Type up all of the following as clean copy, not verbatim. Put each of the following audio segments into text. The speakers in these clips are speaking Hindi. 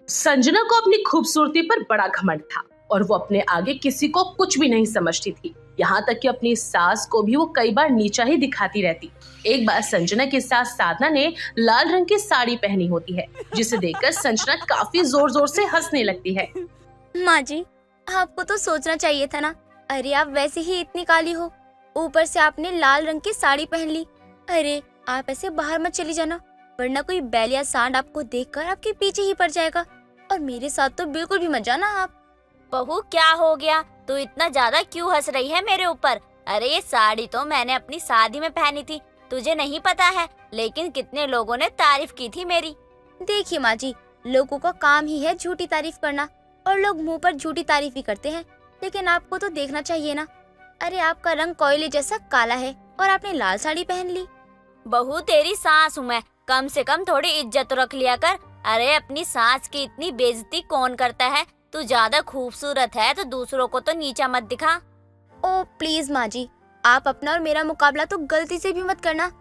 संजना को अपनी खूबसूरती पर बड़ा घमंड था और वो अपने आगे किसी को कुछ भी नहीं समझती थी। यहाँ तक कि अपनी सास को भी वो कई बार नीचा ही दिखाती रहती। एक बार संजना के साथ साधना ने लाल रंग की साड़ी पहनी होती है, जिसे देखकर संजना काफी जोर जोर से हंसने लगती है। माँ जी, आपको तो सोचना चाहिए था ना। अरे आप वैसे ही इतनी काली हो, ऊपर से आपने लाल रंग की साड़ी पहन ली। अरे आप ऐसे बाहर मत चली जाना, वरना कोई बैल या सांड आपको देखकर आपके पीछे ही पड़ जाएगा। और मेरे साथ तो बिल्कुल भी मत जाना आप। बहू क्या हो गया? तू इतना ज्यादा क्यों हंस रही है मेरे ऊपर? अरे ये साड़ी तो मैंने अपनी शादी में पहनी थी, तुझे नहीं पता है? लेकिन कितने लोगों ने तारीफ की थी मेरी। देखिए माँ जी, लोगों का काम ही है झूठी तारीफ करना, और लोग मुंह पर झूठी तारीफ ही करते हैं। लेकिन आपको तो देखना चाहिए ना। अरे आपका रंग कोयले जैसा काला है और आपने लाल साड़ी पहन ली। बहू तेरी सास हूँ मैं, कम से कम थोड़ी इज्जत तो रख लिया कर। अरे अपनी सास की इतनी बेइज्जती कौन करता है? तू ज्यादा खूबसूरत है तो दूसरों को तो नीचा मत दिखा। ओ प्लीज माँ जी, आप अपना और मेरा मुकाबला तो गलती से भी मत करना।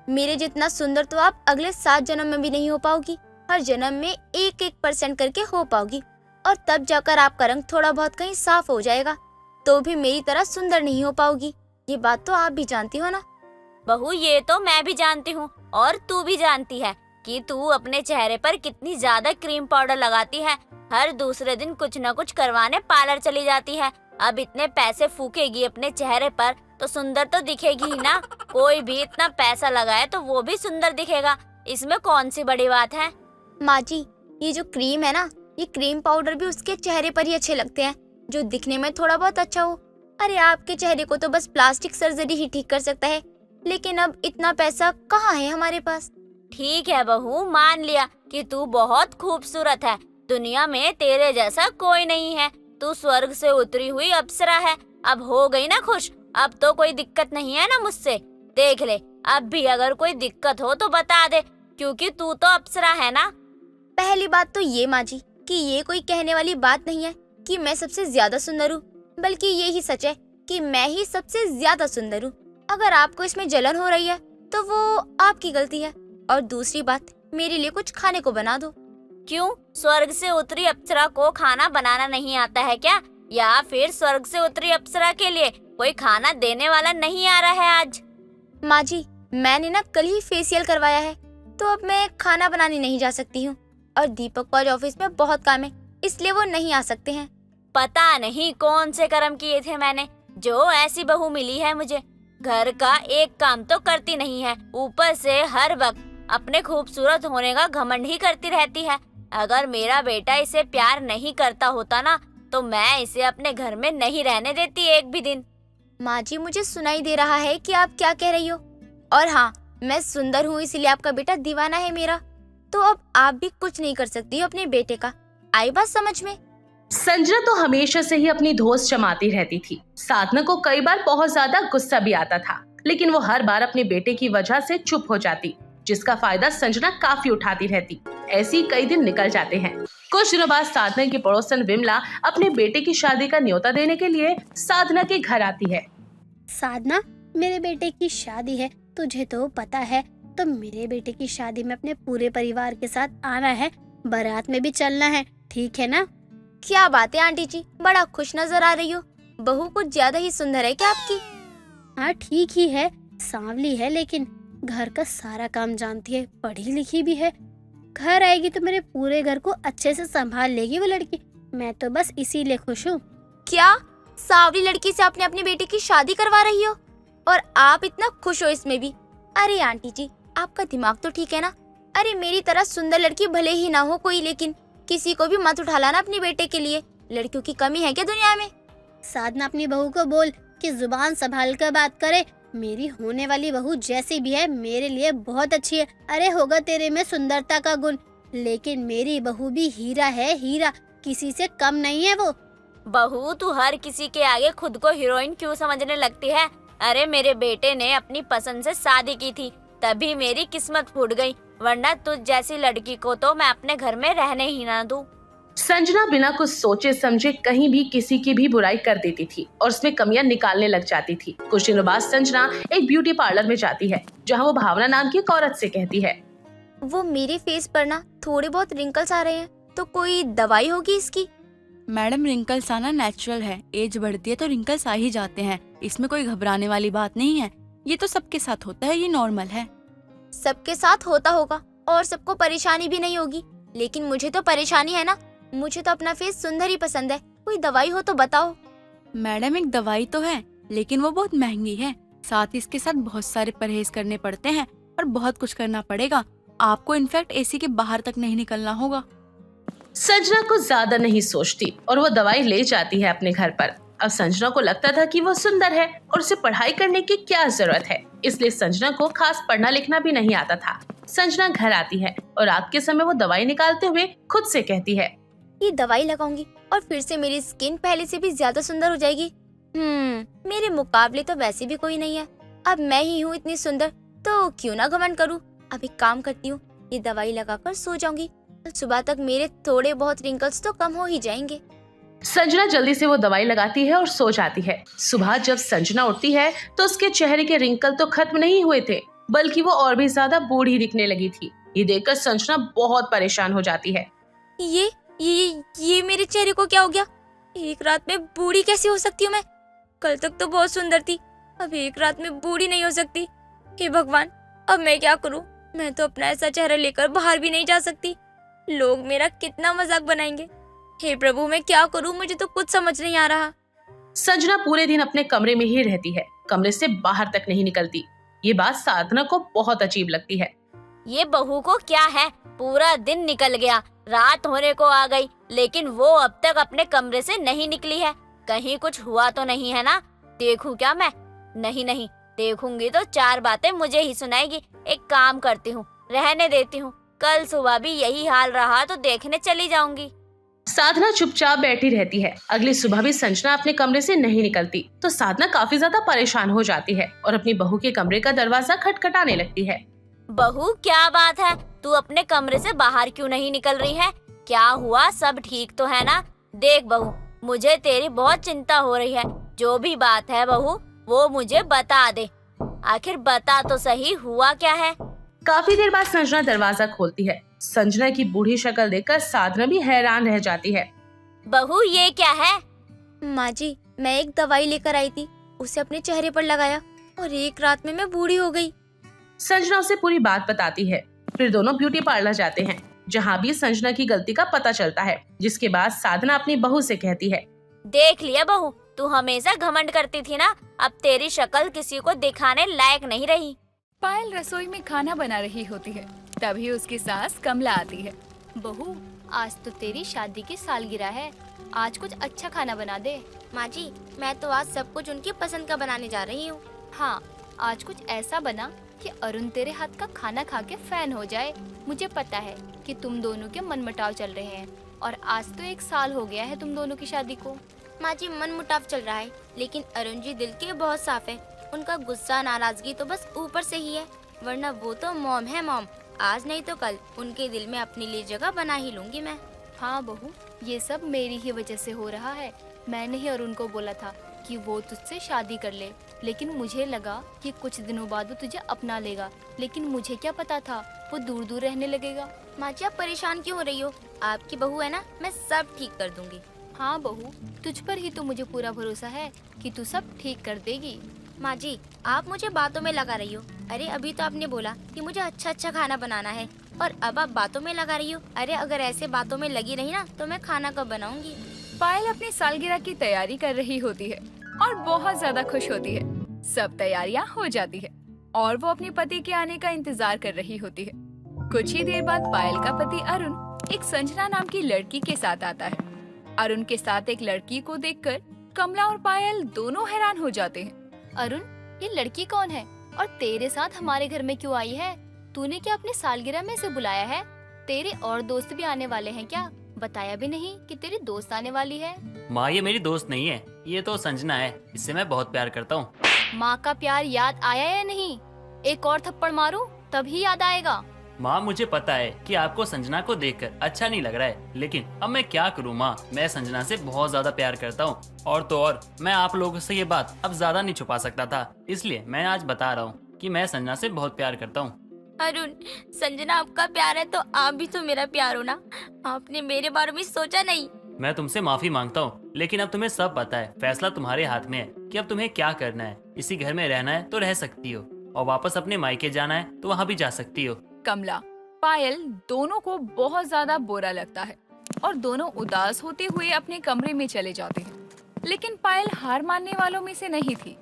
मेरे जितना सुंदर तो आप अगले 7 जन्म में भी नहीं हो पाओगी। हर जन्म में 1% करके हो पाओगी, और तब जाकर आपका रंग थोड़ा बहुत कहीं साफ हो जाएगा। तो भी मेरी तरह सुंदर नहीं हो पाओगी, ये बात तो आप भी जानती हो ना। बहू ये तो मैं भी जानती हूँ, और तू भी जानती है कि तू अपने चेहरे पर कितनी ज्यादा क्रीम पाउडर लगाती है। हर दूसरे दिन कुछ न कुछ करवाने पार्लर चली जाती है। अब इतने पैसे फूकेगी अपने चेहरे पर तो सुंदर तो दिखेगी ही ना। कोई भी इतना पैसा लगाए तो वो भी सुंदर दिखेगा, इसमें कौन सी बड़ी बात है? माँ जी, ये जो क्रीम है ना, ये क्रीम पाउडर भी उसके चेहरे पर ही अच्छे लगते हैं जो दिखने में थोड़ा बहुत अच्छा हो। अरे आपके चेहरे को तो बस प्लास्टिक सर्जरी ही ठीक कर सकता है, लेकिन अब इतना पैसा कहाँ है हमारे पास। ठीक है बहू, मान लिया कि तू बहुत खूबसूरत है, दुनिया में तेरे जैसा कोई नहीं है। तू स्वर्ग से उतरी हुई अप्सरा है। अब हो गई ना खुश? अब तो कोई दिक्कत नहीं है ना मुझसे। देख ले, अब भी अगर कोई दिक्कत हो तो बता दे, क्योंकि तू तो अप्सरा है ना। पहली बात तो ये माँ जी कि ये कोई कहने वाली बात नहीं है कि मैं सबसे ज्यादा सुंदर हूँ, बल्कि ये ही सच है कि मैं ही सबसे ज्यादा सुंदर हूँ। अगर आपको इसमें जलन हो रही है तो वो आपकी गलती है। और दूसरी बात, मेरे लिए कुछ खाने को बना दो। क्यों, स्वर्ग से उतरी अप्सरा को खाना बनाना नहीं आता है क्या? या फिर स्वर्ग से उतरी अप्सरा के लिए कोई खाना देने वाला नहीं आ रहा है आज? माँ जी, मैंने ना कल ही फेशियल करवाया है, तो अब मैं खाना बनाने नहीं जा सकती हूँ। और दीपक को आज ऑफिस में बहुत काम है, इसलिए वो नहीं आ सकते हैं। पता नहीं कौन से कर्म किए थे मैंने, जो ऐसी बहू मिली है मुझे। घर का एक काम तो करती नहीं है, ऊपर से हर वक्त अपने खूबसूरत होने का घमंड ही करती रहती है। अगर मेरा बेटा इसे प्यार नहीं करता होता ना, तो मैं इसे अपने घर में नहीं रहने देती एक भी दिन। माँ जी, मुझे सुनाई दे रहा है कि आप क्या कह रही हो। और हाँ, मैं सुंदर हूँ इसलिए आपका बेटा दीवाना है मेरा। तो अब आप भी कुछ नहीं कर सकती हो अपने बेटे का। आई बात समझ में? संजना तो हमेशा से ही अपनी धौंस जमाती रहती थी। साधना को कई बार बहुत ज्यादा गुस्सा भी आता था, लेकिन वो हर बार अपने बेटे की वजह से चुप हो जाती, जिसका फायदा संजना काफी उठाती रहती। ऐसे ही कई दिन निकल जाते हैं। कुछ दिनों बाद साधना की पड़ोसन विमला अपने बेटे की शादी का न्योता देने के लिए साधना के घर आती है। साधना, मेरे बेटे की शादी है, तुझे तो पता है। तो मेरे बेटे की शादी में अपने पूरे परिवार के साथ आना है, बारात में भी चलना है, ठीक है ना? क्या बात है आंटी जी, बड़ा खुश नजर आ रही हो। बहू कुछ ज्यादा ही सुंदर है क्या आपकी? हाँ ठीक ही है, सांवली है, लेकिन घर का सारा काम जानती है, पढ़ी लिखी भी है। घर आएगी तो मेरे पूरे घर को अच्छे से संभाल लेगी वो लड़की। मैं तो बस इसीलिए खुश हूँ। क्या सांवली लड़की से आपने अपने बेटे की शादी करवा रही हो, और आप इतना खुश हो इसमें भी? अरे आंटी जी, आपका दिमाग तो ठीक है ना? अरे मेरी तरह सुंदर लड़की भले ही ना हो कोई, लेकिन किसी को भी मत उठा लाना अपने बेटे के लिए। लड़कियों की कमी है क्या दुनिया में? साधना, अपनी बहू को बोल कि जुबान संभाल कर बात करे। मेरी होने वाली बहू जैसी भी है मेरे लिए बहुत अच्छी है। अरे होगा तेरे में सुंदरता का गुण, लेकिन मेरी बहू भी हीरा है, हीरा, किसी से कम नहीं है वो। बहू तू हर किसी के आगे खुद को हीरोइन क्यों समझने लगती है? अरे मेरे बेटे ने अपनी पसंद से शादी की थी, तभी मेरी किस्मत फूट गई, वरना तुझ जैसी लड़की को तो मैं अपने घर में रहने ही ना दूं। संजना बिना कुछ सोचे समझे कहीं भी किसी की भी बुराई कर देती थी और उसमें कमियां निकालने लग जाती थी। कुछ दिनों बाद संजना एक ब्यूटी पार्लर में जाती है, जहां वो भावना नाम की एक औरत से कहती है, वो मेरे फेस पर ना थोड़े बहुत रिंकल्स आ रहे हैं, तो कोई दवाई होगी इसकी? मैडम रिंकल्स आना नेचुरल है, एज बढ़ती है तो रिंकल्स आ ही जाते हैं, इसमें कोई घबराने वाली बात नहीं है। ये तो सबके साथ होता है, ये नॉर्मल है। सबके साथ होता होगा और सबको परेशानी भी नहीं होगी, लेकिन मुझे तो परेशानी है ना। मुझे तो अपना फेस सुंदर ही पसंद है, कोई दवाई हो तो बताओ। मैडम एक दवाई तो है, लेकिन वो बहुत महंगी है, साथ ही इसके साथ बहुत सारे परहेज करने पड़ते हैं और बहुत कुछ करना पड़ेगा। आपको इनफैक्ट एसी के बाहर तक नहीं निकलना होगा। संजना को ज्यादा नहीं सोचती और वो दवाई ले जाती है अपने घर पर। अब संजना को लगता था कि वो सुंदर है और उसे पढ़ाई करने की क्या जरूरत है, इसलिए संजना को खास पढ़ना लिखना भी नहीं आता था। संजना घर आती है और रात के समय वो दवाई निकालते हुए खुद से कहती है, ये दवाई लगाऊंगी और फिर से मेरी स्किन पहले से भी ज्यादा सुंदर हो जाएगी। मेरे मुकाबले तो वैसे भी कोई नहीं है, अब मैं ही हूँ इतनी सुंदर, तो क्यों ना घमंड करूँ। अब एक काम करती हूँ, ये दवाई लगाकर सो जाऊंगी, सुबह तक मेरे थोड़े बहुत रिंकल्स तो कम हो ही जाएंगे। संजना जल्दी से वो दवाई लगाती है और सो जाती है। सुबह जब संजना उठती है तो उसके चेहरे के रिंकल तो खत्म नहीं हुए थे, बल्कि वो और भी ज्यादा बूढ़ी दिखने लगी थी। ये देखकर संजना बहुत परेशान हो जाती है। ये मेरे चेहरे को क्या हो गया? एक रात में बूढ़ी कैसे हो सकती हूँ मैं? कल तक तो बहुत सुंदर थी, अब एक रात में बूढ़ी नहीं हो सकती। हे भगवान, अब मैं क्या करूँ? मैं तो अपना ऐसा चेहरा लेकर बाहर भी नहीं जा सकती, लोग मेरा कितना मजाक बनाएंगे। हे प्रभु, मैं क्या करूँ? मुझे तो कुछ समझ नहीं आ रहा। संजना पूरे दिन अपने कमरे में ही रहती है, कमरे से बाहर तक नहीं निकलती। ये बात साधना को बहुत अजीब लगती है। ये बहू को क्या है, पूरा दिन निकल गया, रात होने को आ गई, लेकिन वो अब तक अपने कमरे से नहीं निकली है। कहीं कुछ हुआ तो नहीं है ना? देखूं क्या मैं? नहीं, देखूंगी तो 4 बातें मुझे ही सुनाएगी। एक काम करती हूँ, रहने देती हूँ, कल सुबह भी यही हाल रहा तो देखने चली जाऊंगी। साधना चुपचाप बैठी रहती है। अगली सुबह भी संजना अपने कमरे से नहीं निकलती तो साधना काफी ज्यादा परेशान हो जाती है और अपनी बहू के कमरे का दरवाजा खटखटाने लगती है। बहू, क्या बात है, तू अपने कमरे से बाहर क्यों नहीं निकल रही है? क्या हुआ? सब ठीक तो है ना? देख बहू, मुझे तेरी बहुत चिंता हो रही है। जो भी बात है बहू, वो मुझे बता दे। आखिर बता तो सही, हुआ क्या है? काफी देर बाद संजना दरवाजा खोलती है। संजना की बूढ़ी शक्ल देखकर साधना भी हैरान रह जाती है। बहू, ये क्या है? माँ जी, मैं एक दवाई लेकर आई थी, उसे अपने चेहरे पर लगाया और एक रात में मैं बूढ़ी हो गई। संजना उसे पूरी बात बताती है। फिर दोनों ब्यूटी पार्लर जाते हैं, जहाँ भी संजना की गलती का पता चलता है, जिसके बाद साधना अपनी बहू से कहती है, देख लिया बहू, तू हमेशा घमंड करती थी ना, अब तेरी शक्ल किसी को दिखाने लायक नहीं रही। पायल रसोई में खाना बना रही होती है, तभी उसकी सास कमला आती है। बहू, आज तो तेरी शादी की सालगिरह है, आज कुछ अच्छा खाना बना दे। माँ जी, मैं तो आज सब कुछ उनकी पसंद का बनाने जा रही हूँ। हाँ, आज कुछ ऐसा बना कि अरुण तेरे हाथ का खाना खा के फैन हो जाए। मुझे पता है कि तुम दोनों के मनमुटाव चल रहे हैं और आज तो 1 साल हो गया है तुम दोनों की शादी को। माँ जी, मनमुटाव चल रहा है, लेकिन अरुण जी दिल के बहुत साफ है। उनका गुस्सा नाराजगी तो बस ऊपर से ही है, वरना वो तो मॉम है मॉम। आज नहीं तो कल उनके दिल में अपने लिए जगह बना ही लूंगी मैं। हाँ बहू, ये सब मेरी ही वजह से हो रहा है। मैंने ही अरुण को बोला था कि वो तुझसे शादी कर ले, लेकिन मुझे लगा कि कुछ दिनों बाद वो तुझे अपना लेगा, लेकिन मुझे क्या पता था वो दूर दूर रहने लगेगा। माँ जी, आप परेशान क्यों हो रही हो? आपकी बहू है ना, मैं सब ठीक कर दूंगी। हाँ बहू, तुझ पर ही तो मुझे पूरा भरोसा है कि तू सब ठीक कर देगी। माँ जी, आप मुझे बातों में लगा रही हो। अरे अभी तो आपने बोला कि मुझे अच्छा अच्छा खाना बनाना है, और अब आप बातों में लगा रही हो। अरे अगर ऐसे बातों में लगी रही ना तो मैं खाना कब बनाऊंगी? पायल अपनी सालगिरह की तैयारी कर रही होती है और बहुत ज्यादा खुश होती है। सब तैयारियां हो जाती है और वो अपने पति के आने का इंतजार कर रही होती है। कुछ ही देर बाद पायल का पति अरुण एक संजना नाम की लड़की के साथ आता है। अरुण के साथ एक लड़की को देखकर कमला और पायल दोनों हैरान हो जाते हैं। अरुण, ये लड़की कौन है और तेरे साथ हमारे घर में क्यों आई है? तूने क्या अपनी सालगिरह में से बुलाया है? तेरे और दोस्त भी आने वाले हैं क्या? बताया भी नहीं कि तेरी दोस्त आने वाली है। माँ, ये मेरी दोस्त नहीं है, ये तो संजना है, इससे मैं बहुत प्यार करता हूँ। माँ का प्यार याद आया या नहीं? एक और थप्पड़ मारूं तभी याद आएगा। माँ, मुझे पता है कि आपको संजना को देखकर अच्छा नहीं लग रहा है, लेकिन अब मैं क्या करूँ माँ, मैं संजना से बहुत ज्यादा प्यार करता हूँ। और तो और मैं आप लोगों से ये बात अब ज्यादा नहीं छुपा सकता था, इसलिए मैं आज बता रहा हूँ कि मैं संजना से बहुत प्यार करता हूँ। अरुण, संजना आपका प्यार है तो आप भी तो मेरा प्यार हो ना। आपने मेरे बारे में सोचा नहीं। मैं तुमसे माफी मांगता हूँ, लेकिन अब तुम्हें सब पता है। फैसला तुम्हारे हाथ में है कि अब तुम्हें क्या करना है। इसी घर में रहना है तो रह सकती हो, और वापस अपने मायके जाना है तो वहाँ भी जा सकती हो। कमला, पायल दोनों को बहुत ज्यादा बुरा लगता है और दोनों उदास होते हुए अपने कमरे में चले जाते हैं। लेकिन पायल हार मानने वालों में से नहीं थी।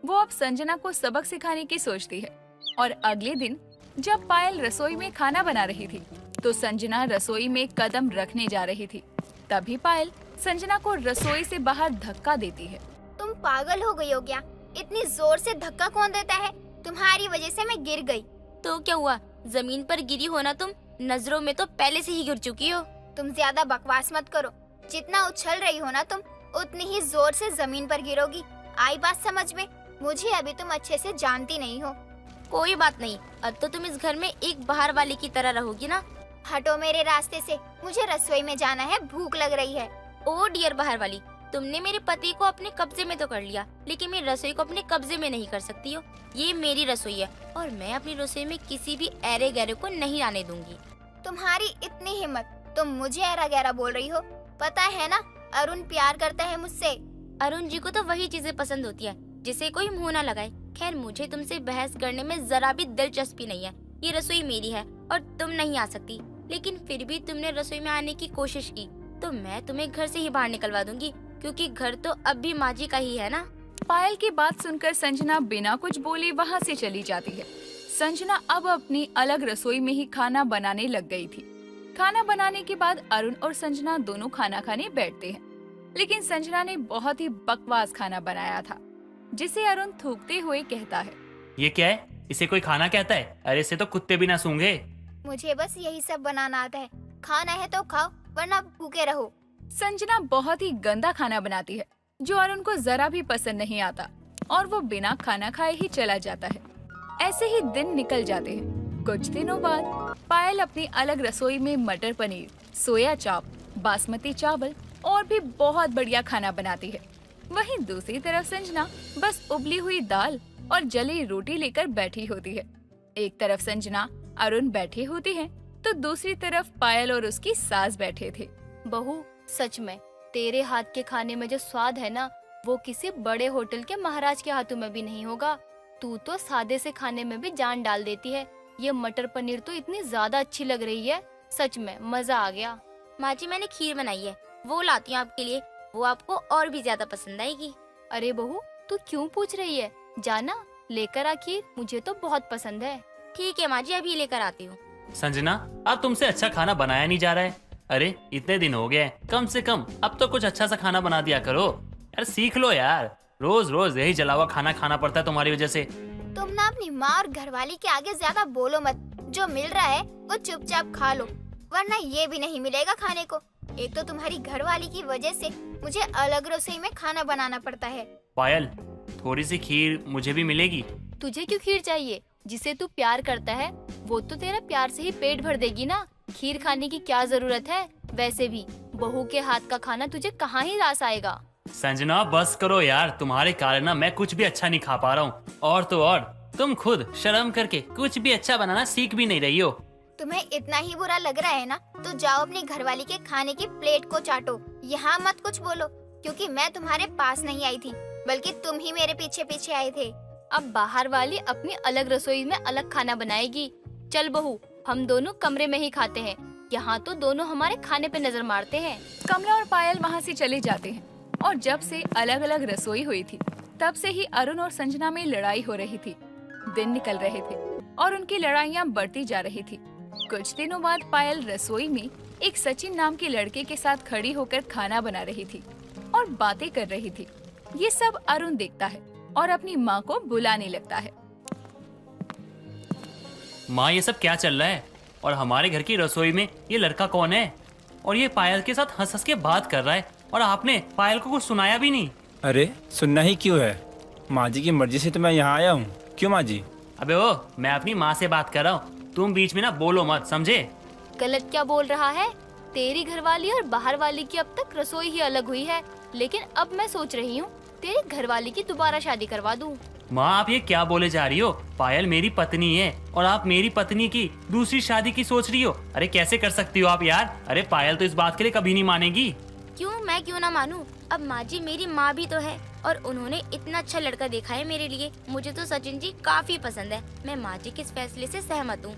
वो अब संजना को सबक सिखाने की सोचती है। और अगले दिन जब पायल रसोई में खाना बना रही थी तो संजना रसोई में कदम रखने जा रही थी। तभी पायल संजना को रसोई से बाहर धक्का देती है। तुम पागल हो गई हो क्या? इतनी जोर से धक्का कौन देता है? तुम्हारी वजह से मैं गिर गई। तो क्या हुआ, जमीन पर गिरी हो ना तुम, नजरों में तो पहले से ही गिर चुकी हो। तुम ज्यादा बकवास मत करो। जितना उछल रही हो ना तुम, उतनी ही जोर से जमीन पर गिरोगी। आई बात समझ में? मुझे अभी तुम अच्छे से जानती नहीं हो। कोई बात नहीं, अब तो तुम इस घर में एक बाहर वाली की तरह रहोगी ना। हटो मेरे रास्ते से, मुझे रसोई में जाना है, भूख लग रही है। ओ डियर बाहर वाली, तुमने मेरे पति को अपने कब्जे में तो कर लिया, लेकिन मेरी रसोई को अपने कब्जे में नहीं कर सकती हो। ये मेरी रसोई है और मैं अपनी रसोई में किसी भी ऐरे गैरे को नहीं आने दूंगी। तुम्हारी इतनी हिम्मत, तुम मुझे ऐरा गैरा बोल रही हो? पता है ना, अरुण प्यार करता है मुझसे। अरुण जी को तो वही चीजें पसंद होती है जिसे कोई मुंह ना लगाए। खैर, मुझे तुमसे बहस करने में जरा भी दिलचस्पी नहीं है। ये रसोई मेरी है और तुम नहीं आ सकती, लेकिन फिर भी तुमने रसोई में आने की कोशिश की तो मैं तुम्हें घर से ही बाहर निकलवा दूंगी, क्योंकि घर तो अब भी माँ जी का ही है ना। पायल की बात सुनकर संजना बिना कुछ बोले वहाँ से चली जाती है। संजना अब अपनी अलग रसोई में ही खाना बनाने लग गई थी। खाना बनाने के बाद अरुण और संजना दोनों खाना खाने बैठते हैं, लेकिन संजना ने बहुत ही बकवास खाना बनाया था, जिसे अरुण थूकते हुए कहता है, ये क्या है? इसे कोई खाना कहता है? अरे इसे तो कुत्ते भी ना सूंघे। मुझे बस यही सब बनाना आता है। खाना है तो खाओ, वरना भूखे रहो। संजना बहुत ही गंदा खाना बनाती है जो अरुण को जरा भी पसंद नहीं आता, और वो बिना खाना खाए ही चला जाता है। ऐसे ही दिन निकल जाते हैं। कुछ दिनों बाद पायल अपनी अलग रसोई में मटर पनीर, सोया चाप, बासमती चावल और भी बहुत बढ़िया खाना बनाती है। वहीं दूसरी तरफ संजना बस उबली हुई दाल और जली रोटी लेकर बैठी होती है। एक तरफ संजना, अरुण बैठे होते हैं तो दूसरी तरफ पायल और उसकी सास बैठे थे। बहू, सच में तेरे हाथ के खाने में जो स्वाद है ना, वो किसी बड़े होटल के महाराज के हाथों में भी नहीं होगा। तू तो सादे से खाने में भी जान डाल देती है। ये मटर पनीर तो इतनी ज्यादा अच्छी लग रही है, सच में मजा आ गया। माँ जी, मैंने खीर बनाई है, वो लाती हूँ आपके लिए, वो आपको और भी ज्यादा पसंद आएगी। अरे बहू, तू क्यों पूछ रही है? जाना लेकर आ खीर, मुझे तो बहुत पसंद है। ठीक है माँ जी, अभी लेकर आती हूँ। संजना, अब तुमसे अच्छा खाना बनाया नहीं जा रहा है। अरे इतने दिन हो गए, कम से कम अब तो कुछ अच्छा सा खाना बना दिया करो यार। सीख लो यार, रोज रोज यही जला हुआ खाना खाना पड़ता है तुम्हारी वजह से। तुम ना अपनी माँ और घरवाली के आगे ज्यादा बोलो मत। जो मिल रहा है वो चुपचाप खा लो, वरना ये भी नहीं मिलेगा खाने को। एक तो तुम्हारी घरवाली की वजह से मुझे अलग रसोई में खाना बनाना पड़ता है। पायल, थोड़ी सी खीर मुझे भी मिलेगी? तुझे क्यों खीर चाहिए? जिसे तू प्यार करता है वो तो तेरा प्यार से ही पेट भर देगी ना। खीर खाने की क्या जरूरत है? वैसे भी बहू के हाथ का खाना तुझे कहाँ ही रास आएगा। संजना बस करो यार, तुम्हारे कारण ना मैं कुछ भी अच्छा नहीं खा पा रहा हूँ। और तो और तुम खुद शर्म करके कुछ भी अच्छा बनाना सीख भी नहीं रही हो। तुम्हें इतना ही बुरा लग रहा है ना, तो जाओ अपनी घरवाली के खाने की प्लेट को चाटो। यहाँ मत कुछ बोलो, क्योंकि मैं तुम्हारे पास नहीं आई थी, बल्कि तुम ही मेरे पीछे पीछे आए थे। अब बाहर वाली अपनी अलग रसोई में अलग खाना बनाएगी। चल बहू, हम दोनों कमरे में ही खाते हैं, यहाँ तो दोनों हमारे खाने पे नजर मारते हैं। कमला और पायल वहाँ से चले जाते हैं, और जब से अलग अलग रसोई हुई थी तब से ही अरुण और संजना में लड़ाई हो रही थी। दिन निकल रहे थे और उनकी लड़ाइयाँ बढ़ती जा रही थी। कुछ दिनों बाद पायल रसोई में एक सचिन नाम के लड़के के साथ खड़ी होकर खाना बना रही थी और बातें कर रही थी। ये सब अरुण देखता है और अपनी माँ को बुलाने लगता है। माँ, ये सब क्या चल रहा है? और हमारे घर की रसोई में ये लड़का कौन है? और ये पायल के साथ हंस हंस के बात कर रहा है, और आपने पायल को कुछ सुनाया भी नहीं। अरे सुनना ही क्यों है? माँ जी की मर्जी से तो मैं यहाँ आया हूँ। क्यों माँ जी? अबे ओ, मैं अपनी माँ से बात कर रहा हूँ, तुम बीच में ना बोलो मत, समझे? गलत क्या बोल रहा है? तेरी घरवाली और बाहर वाली की अब तक रसोई ही अलग हुई है, लेकिन अब मैं सोच रही हूँ तेरी घरवाली की दोबारा शादी करवा दूँ। माँ आप ये क्या बोले जा रही हो? पायल मेरी पत्नी है और आप मेरी पत्नी की दूसरी शादी की सोच रही हो। अरे कैसे कर सकती हो आप यार? अरे पायल तो इस बात के लिए कभी नहीं मानेगी। क्यों, मैं क्यों ना मानूं? अब माँ जी मेरी माँ भी तो है और उन्होंने इतना अच्छा लड़का देखा है मेरे लिए। मुझे तो सचिन जी काफी पसंद है। मैं माँ जी के इस फैसले से सहमत हूँ।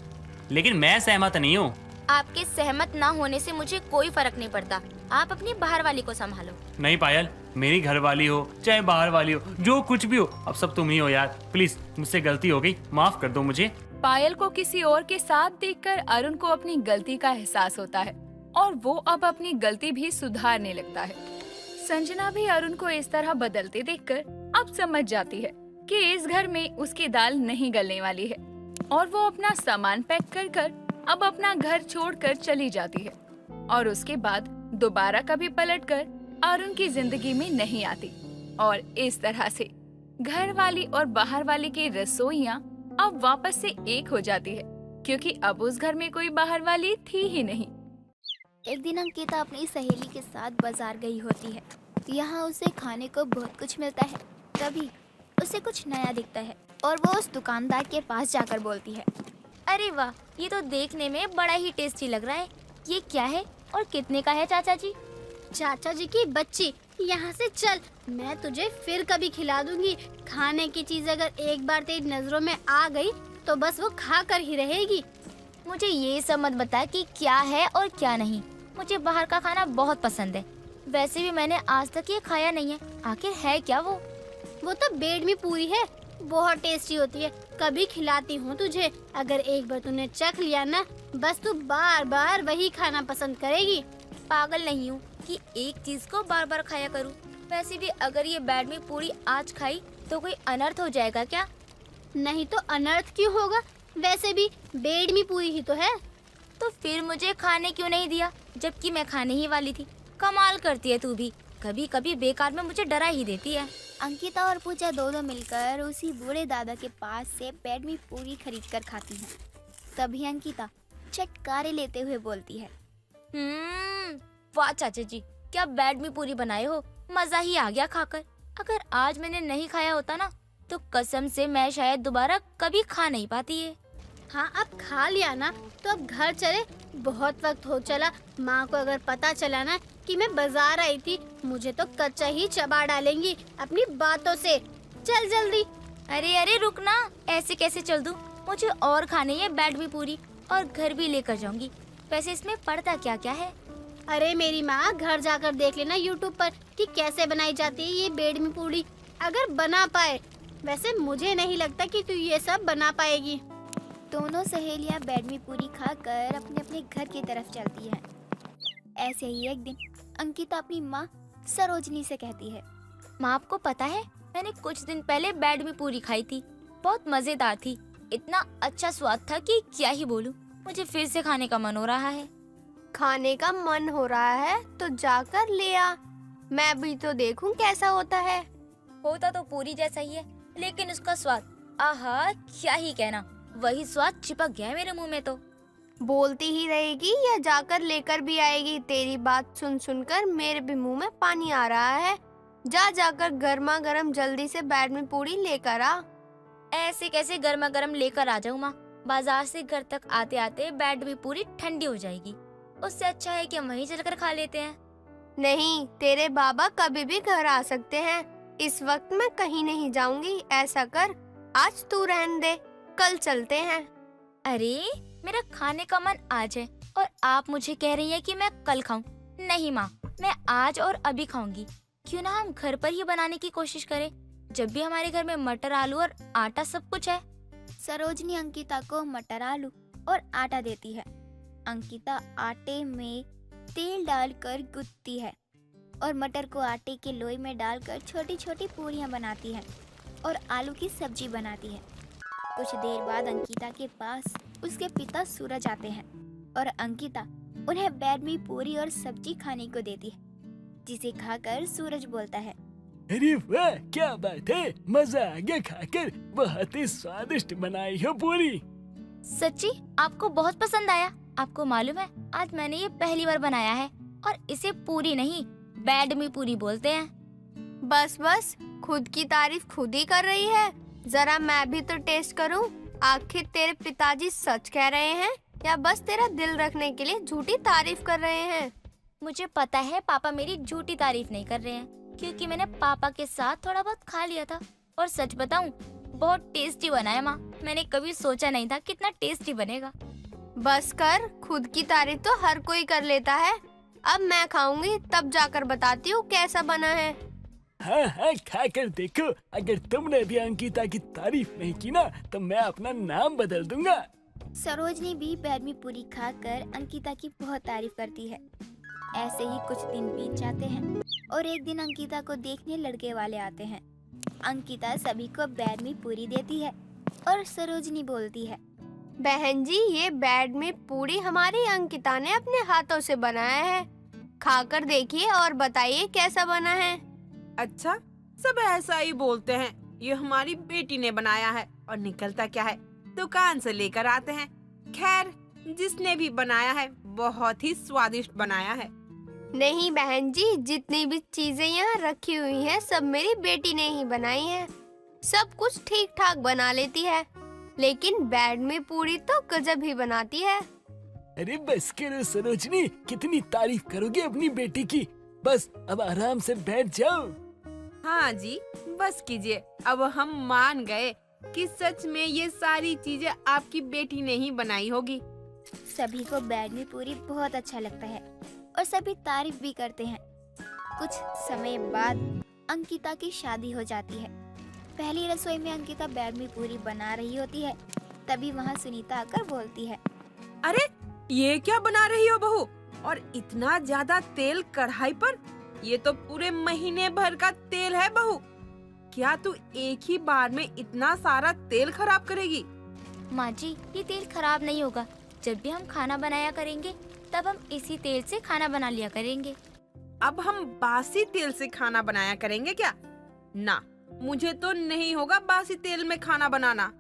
लेकिन मैं सहमत नहीं हूँ। आपके सहमत ना होने से मुझे कोई फर्क नहीं पड़ता। आप अपनी बाहर वाली को संभालो। नहीं पायल, मेरी घर वाली हो चाहे बाहर वाली हो, जो कुछ भी हो, अब सब तुम ही हो यार। प्लीज, मुझसे गलती हो गई, माफ कर दो मुझे। पायल को किसी और के साथ देखकर अरुण को अपनी गलती का एहसास होता है और वो अब अपनी गलती भी सुधारने लगता है। संजना भी अरुण को इस तरह बदलते देखकर अब समझ जाती है कि इस घर में उसकी दाल नहीं गलने वाली है और वो अपना सामान पैक कर कर अब अपना घर छोड़कर चली जाती है और उसके बाद दोबारा कभी पलटकर अरुण की जिंदगी में नहीं आती। और इस तरह से घर वाली और बाहर वाली की रसोइयाँ अब वापस से एक हो जाती है, क्योंकि अब उस घर में कोई बाहर वाली थी ही नहीं। एक दिन अंकिता अपनी सहेली के साथ बाजार गई होती है। यहाँ उसे खाने को बहुत कुछ मिलता है। तभी उसे कुछ नया दिखता है और वो उस दुकानदार के पास जाकर बोलती है, अरे वाह, ये तो देखने में बड़ा ही टेस्टी लग रहा है। ये क्या है और कितने का है चाचा जी? चाचा जी की बच्ची, यहाँ से चल, मैं तुझे फिर कभी खिला दूंगी। खाने की चीज अगर एक बार तेरी नजरों में आ गई तो बस वो खा कर ही रहेगी। मुझे ये सब मत बता कि क्या है और क्या नहीं। मुझे बाहर का खाना बहुत पसंद है। वैसे भी मैंने आज तक ये खाया नहीं है। आखिर है क्या वो? वो तो बेडमी पूरी है, बहुत टेस्टी होती है। कभी खिलाती हूँ तुझे। अगर एक बार तूने चख लिया ना, बस तू बार बार वही खाना पसंद करेगी। पागल नहीं हूँ कि एक चीज को बार बार खाया करूँ। वैसे भी अगर ये बेडमी पूरी आज खाई तो कोई अनर्थ हो जाएगा क्या? नहीं तो अनर्थ क्यों होगा? वैसे भी बेडमी पूरी ही तो है। तो फिर मुझे खाने क्यों नहीं दिया, जबकि मैं खाने ही वाली थी? कमाल करती है तू भी, कभी कभी बेकार में मुझे डरा ही देती है। अंकिता और पूजा दोनों मिलकर उसी बूढ़े दादा के पास से बेडमी पूरी खरीद कर खाती हैं। तभी अंकिता चटकारे लेते हुए बोलती है, वाह चाचा जी, क्या बेडमी पूरी बनाए हो, मजा ही आ गया खाकर। अगर आज मैंने नहीं खाया होता ना, तो कसम से मैं शायद दोबारा कभी खा नहीं पाती है। हाँ, अब खा लिया ना तो अब घर चले। बहुत वक्त हो चला। माँ को अगर पता चला ना कि मैं बाजार आई थी, मुझे तो कच्चा ही चबा डालेंगी अपनी बातों से। चल जल्दी। अरे अरे रुक ना, ऐसे कैसे चल दूं? मुझे और खानी है बेडमी पूरी और घर भी लेकर जाऊंगी। वैसे इसमें पड़ता क्या क्या है? अरे मेरी माँ, घर जाकर देख लेना यूट्यूब पर कि कैसे बनाई जाती है ये बेडमी पूरी, अगर बना पाए। वैसे मुझे नहीं लगता कि तू ये सब बना पाएगी। दोनों सहेलियां बेडमी पूरी खाकर अपने अपने घर की तरफ चलती हैं। ऐसे ही एक दिन अंकिता अपनी माँ सरोजनी से कहती है, माँ आपको पता है, मैंने कुछ दिन पहले बेडमी पूरी खाई थी। बहुत मजेदार थी। इतना अच्छा स्वाद था कि क्या ही बोलूं। मुझे फिर से खाने का मन हो रहा है। खाने का मन हो रहा है तो जाकर ले आ, मैं भी तो देखूं कैसा होता है। होता तो पूरी जैसा ही है, लेकिन उसका स्वाद, आहा, क्या ही कहना। वही स्वाद चिपक गया है मेरे मुंह में। तो बोलती ही रहेगी या जाकर लेकर भी आएगी? तेरी बात सुन सुनकर मेरे भी मुंह में पानी आ रहा है। जा जाकर गर्मा गर्म जल्दी से बेडमी पूरी लेकर आ। ऐसे कैसे गर्मा गर्म लेकर आ जाऊँ माँ? बाजार से घर तक आते आते बेडमी पूरी ठंडी हो जाएगी। उससे अच्छा है कि हम वहीं चलकर खा लेते हैं। नहीं, तेरे बाबा कभी भी घर आ सकते हैं। इस वक्त मैं कहीं नहीं जाऊंगी। ऐसा कर, आज तू रहने दे, कल चलते हैं। अरे मेरा खाने का मन आज है और आप मुझे कह रही हैं कि मैं कल खाऊं? नहीं माँ, मैं आज और अभी खाऊंगी। क्यों ना हम घर पर ही बनाने की कोशिश करें, जब भी हमारे घर में मटर, आलू और आटा सब कुछ है। सरोजनी अंकिता को मटर, आलू और आटा देती है। अंकिता आटे में तेल डालकर गूंथती है और मटर को आटे के लोई में डालकर छोटी छोटी पूरियां बनाती है और आलू की सब्जी बनाती है। कुछ देर बाद अंकिता के पास उसके पिता सूरज आते हैं और अंकिता उन्हें बेडमी पूरी और सब्जी खाने को देती है, जिसे खाकर सूरज बोलता है, अरे वाह, क्या बात है, मजा आ गया खाकर। बहुत ही स्वादिष्ट बनाई हो पूरी। सच्ची आपको बहुत पसंद आया? आपको मालूम है, आज मैंने ये पहली बार बनाया है और इसे पूरी नहीं, बेडमी पूरी बोलते हैं। बस बस, खुद की तारीफ खुद ही कर रही है। जरा मैं भी तो टेस्ट करूं। आखिर तेरे पिताजी सच कह रहे हैं या बस तेरा दिल रखने के लिए झूठी तारीफ कर रहे हैं? मुझे पता है पापा मेरी झूठी तारीफ नहीं कर रहे हैं, क्योंकि मैंने पापा के साथ थोड़ा बहुत खा लिया था। और सच बताऊं, बहुत टेस्टी बना है माँ। मैंने कभी सोचा नहीं था कितना टेस्टी बनेगा। बस कर, खुद की तारीफ तो हर कोई कर लेता है। अब मैं खाऊंगी तब जाकर बताती हूँ कैसा बना है। हाँ हाँ, खा कर देखो। अगर तुमने भी अंकिता की तारीफ नहीं की ना तो मैं अपना नाम बदल दूंगा। सरोजनी भी बैडमी पूरी खाकर अंकिता की बहुत तारीफ करती है। ऐसे ही कुछ दिन बीत जाते हैं और एक दिन अंकिता को देखने लड़के वाले आते हैं। अंकिता सभी को बैडमी पूरी देती है और सरोजनी बोलती है, बहन जी, ये बैड में पूरी हमारी अंकिता ने अपने हाथों से बनाया है। खाकर देखिए और बताइए कैसा बना है। अच्छा, सब ऐसा ही बोलते हैं। ये हमारी बेटी ने बनाया है और निकलता क्या है, दुकान से लेकर आते हैं। खैर, जिसने भी बनाया है बहुत ही स्वादिष्ट बनाया है। नहीं बहन जी, जितनी भी चीजें यहाँ रखी हुई हैं सब मेरी बेटी ने ही बनाई है। सब कुछ ठीक ठाक बना लेती है, लेकिन बैड में पूरी तो गजब ही बनाती है। अरे बस करो सरोजनी, कितनी तारीफ करोगे अपनी बेटी की। बस अब आराम से बैठ जाओ। हाँ जी, बस कीजिए। अब हम मान गए कि सच में ये सारी चीजें आपकी बेटी ने ही बनाई होगी। सभी को बैडमी पूरी बहुत अच्छा लगता है और सभी तारीफ भी करते हैं। कुछ समय बाद अंकिता की शादी हो जाती है। पहली रसोई में अंकिता बैडमी पूरी बना रही होती है, तभी वहाँ सुनीता आकर बोलती है, अरे ये क्या बना रही हो बहू, और इतना ज्यादा तेल कढ़ाई पर? ये तो पूरे महीने भर का तेल है बहू। क्या तू एक ही बार में इतना सारा तेल खराब करेगी? माँ जी, ये तेल खराब नहीं होगा। जब भी हम खाना बनाया करेंगे तब हम इसी तेल से खाना बना लिया करेंगे। अब हम बासी तेल से खाना बनाया करेंगे क्या? ना, मुझे तो नहीं होगा बासी तेल में खाना बनाना।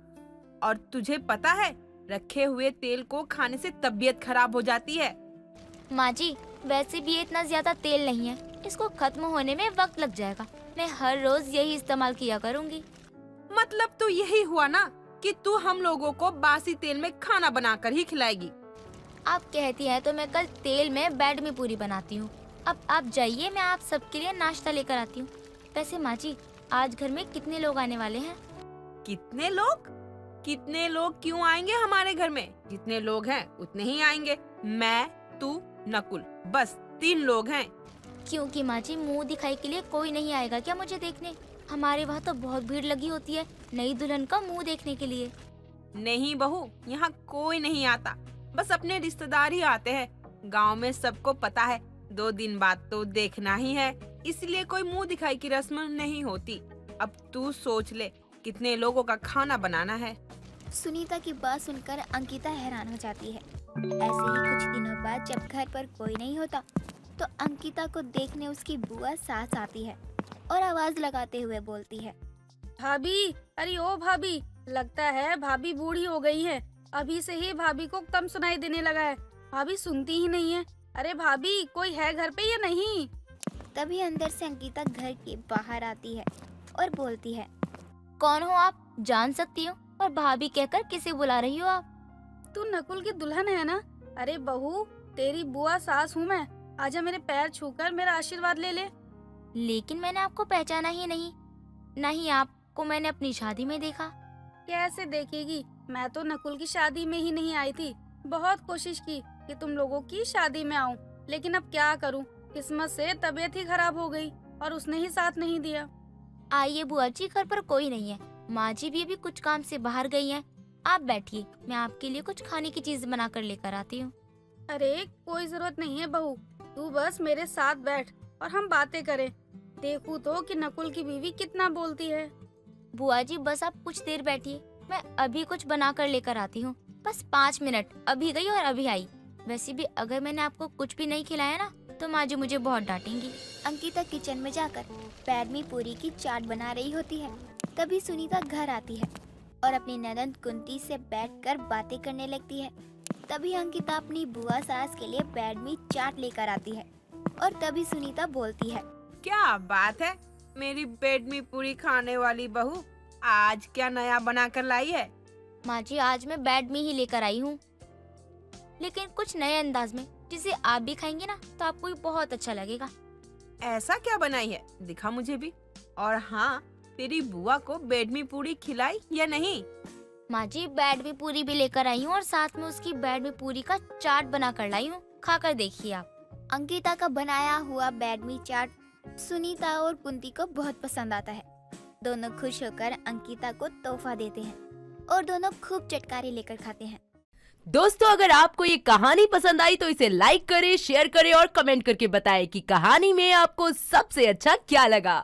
और तुझे पता है, रखे हुए तेल को खाने से तबीयत खराब हो जाती है। माँ जी, वैसे भी ये इतना ज्यादा तेल नहीं है, इसको खत्म होने में वक्त लग जाएगा। मैं हर रोज यही इस्तेमाल किया करूँगी। मतलब तो यही हुआ ना कि तू हम लोगों को बासी तेल में खाना बनाकर ही खिलाएगी। आप कहती हैं तो मैं कल तेल में बैडमी पूरी बनाती हूँ। अब आप जाइए, मैं आप सबके लिए नाश्ता लेकर आती हूँ। वैसे माँ जी, आज घर में कितने लोग आने वाले हैं? कितने लोग? कितने लोग क्यों आएंगे हमारे घर में? जितने लोग हैं उतने ही आएंगे। मैं, तू, नकुल, बस 3 लोग हैं। क्योंकि माँ जी, मुँह दिखाई के लिए कोई नहीं आएगा क्या मुझे देखने? हमारे वहाँ तो बहुत भीड़ लगी होती है नई दुल्हन का मुँह देखने के लिए। नहीं बहू, यहाँ कोई नहीं आता, बस अपने रिश्तेदार ही आते हैं। गांव में सबको पता है 2 दिन बाद तो देखना ही है, इसलिए कोई मुंह दिखाई की रस्म नहीं होती। अब तू सोच ले कितने लोगों का खाना बनाना है। सुनीता की बात सुनकर अंकिता हैरान हो जाती है। ऐसे ही कुछ दिनों बाद जब घर पर कोई नहीं होता तो अंकिता को देखने उसकी बुआ सास आती है और आवाज लगाते हुए बोलती है, भाभी, अरे ओ भाभी, लगता है भाभी बूढ़ी हो गई है। अभी से ही भाभी को कम सुनाई देने लगा है। भाभी सुनती ही नहीं है। अरे भाभी, कोई है घर पे या नहीं? तभी अंदर से अंकिता घर के बाहर आती है और बोलती है, कौन हो आप? जान सकती हूँ, और भाभी कहकर किसे बुला रही हो आप? तू नकुल की दुल्हन है ना? अरे बहू, तेरी बुआ सास हूँ मैं। आजा मेरे पैर छूकर मेरा आशीर्वाद ले ले। लेकिन मैंने आपको पहचाना ही नहीं। नहीं, आपको मैंने अपनी शादी में देखा। कैसे देखेगी? मैं तो नकुल की शादी में ही नहीं आई थी। बहुत कोशिश की कि तुम लोगों की शादी में आऊं, लेकिन अब क्या करूं? किस्मत से तबीयत ही खराब हो गई और उसने ही साथ नहीं दिया। आइए बुआ जी, घर पर कोई नहीं है। माँ जी भी अभी कुछ काम से बाहर गई हैं। आप बैठिए, मैं आपके लिए कुछ खाने की चीज बना कर लेकर आती हूँ। अरे कोई जरूरत नहीं है बहू, तू बस मेरे साथ बैठ और हम बातें करें। देखूं तो कि नकुल की बीवी कितना बोलती है। बुआ जी, बस आप कुछ देर बैठिए, मैं अभी कुछ बना कर लेकर आती हूँ। बस 5 मिनट। अभी गई और अभी आई। वैसे भी अगर मैंने आपको कुछ भी नहीं खिलाया ना तो माँ जी मुझे बहुत डांटेंगी। अंकिता किचन में जाकर बैडमी पूरी की चाट बना रही होती है। तभी सुनीता घर आती है और अपनी ननद कुंती से बैठकर बातें करने लगती है। तभी अंकिता अपनी बुआ सास के लिए बैडमी चाट लेकर आती है और तभी सुनीता बोलती है, क्या बात है, मेरी बैडमी पूरी खाने वाली बहू। आज क्या नया बना कर लाई है? माँ जी आज मैं बैड मी ही लेकर आई हूँ, लेकिन कुछ नए अंदाज में, जिसे आप भी खाएंगे ना तो आपको भी बहुत अच्छा लगेगा। ऐसा क्या बनाई है, दिखा मुझे भी। और हाँ, तेरी बुआ को बेडमी पूरी खिलाई या नहीं? माँ जी बैड मी पूरी भी लेकर आई हूँ और साथ में उसकी बैड मी पूरी का चाट बना कर लाई हूँ, खाकर देखिए आप। अंकिता का बनाया हुआ बैड मी चाट सुनीता और कुंती को बहुत पसंद आता है। दोनों खुश होकर अंकिता को तोहफा देते हैं और दोनों खूब चटकारे लेकर खाते हैं। दोस्तों अगर आपको ये कहानी पसंद आई तो इसे लाइक करें, शेयर करें और कमेंट करके बताएं कि कहानी में आपको सबसे अच्छा क्या लगा।